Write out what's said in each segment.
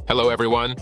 Hello, everyone.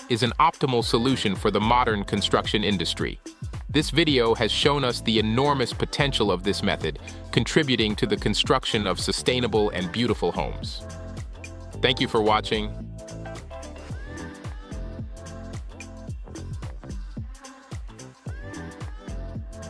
Is an optimal solution for the modern construction industry. This video has shown us the enormous potential of this method, contributing to the construction of sustainable and beautiful homes. Thank you for watching.